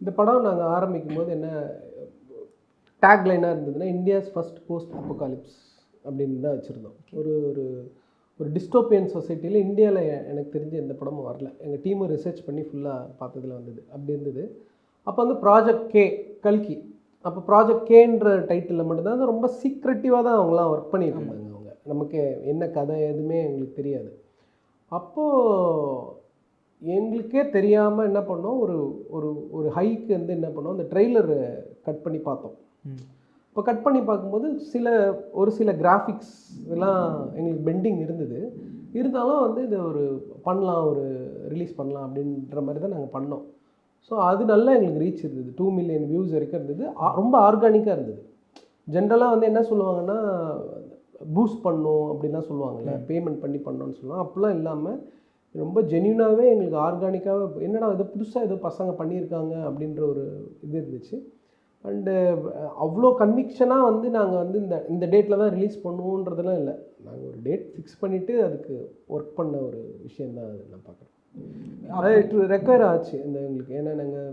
இந்த படம் நாங்கள் ஆரம்பிக்கும்போது என்ன டேக்லைனாக இருந்ததுன்னா, இந்தியாஸ் ஃபர்ஸ்ட் போஸ்ட் அப்போகாலிப்ஸ் அப்படின்னு தான் வச்சுருந்தோம். ஒரு ஒரு ஒரு டிஸ்டோப்பியன் சொசைட்டியில் இந்தியாவில் எனக்கு தெரிஞ்ச எந்த படமும் வரல. எங்கள் டீமும் ரிசர்ச் பண்ணி ஃபுல்லாக பார்த்ததுல வந்தது. அப்படி இருந்தது. அப்போ வந்து ப்ராஜெக்ட் கே, கல்கி. அப்போ ப்ராஜெக்ட் கேன்ற டைட்டிலில் மட்டும்தான் அது ரொம்ப சீக்ரெட்டிவாக தான் அவங்களாம் ஒர்க் பண்ணிட்டு இருந்தாங்க அவங்க. நமக்கு என்ன கதை எதுவுமே எங்களுக்கு தெரியாது. அப்போது எங்களுக்கே தெரியாமல் என்ன பண்ணோம், ஒரு ஒரு ஒரு ஹைக்கு வந்து என்ன பண்ணோம், அந்த ட்ரெய்லர் கட் பண்ணி பார்த்தோம். இப்போ கட் பண்ணி பார்க்கும்போது ஒரு சில கிராஃபிக்ஸ் எல்லாம் எங்களுக்கு பெண்டிங் இருந்தது. இருந்தாலும் வந்து இதை பண்ணலாம், ரிலீஸ் பண்ணலாம் அப்படின்ற மாதிரி தான் நாங்கள் பண்ணோம். ஸோ அது நல்லா எங்களுக்கு ரீச் இருந்தது. 2 மில்லியன் வியூஸ் வரைக்கும் இருந்தது. ரொம்ப ஆர்கானிக்காக இருந்தது. ஜென்ரலாக வந்து என்ன சொல்லுவாங்கன்னா, பூஸ்ட் பண்ணணும் அப்படின்லாம் சொல்லுவாங்கள்ல, பேமெண்ட் பண்ணி பண்ணணும்னு சொல்லுவாங்க. அப்படிலாம் இல்லாமல் ரொம்ப ஜென்யூனாகவே எங்களுக்கு ஆர்கானிக்காக என்னடா இது புதுசாக ஏதோ பசங்க பண்ணியிருக்காங்க அப்படின்ற ஒரு இது இருந்துச்சு. அண்டு அவ்வளோ கன்விக்ஷனாக வந்து நாங்கள் வந்து இந்த டேட்டில் தான் ரிலீஸ் பண்ணுவோன்றதெல்லாம் இல்லை. நாங்கள் ஒரு டேட் ஃபிக்ஸ் பண்ணிவிட்டு அதுக்கு ஒர்க் பண்ண ஒரு விஷயம் தான் அது நான் பார்க்குறேன். அது ரெக்வயர் ஆச்சு எங்களுக்கு. ஏன்னா நாங்கள்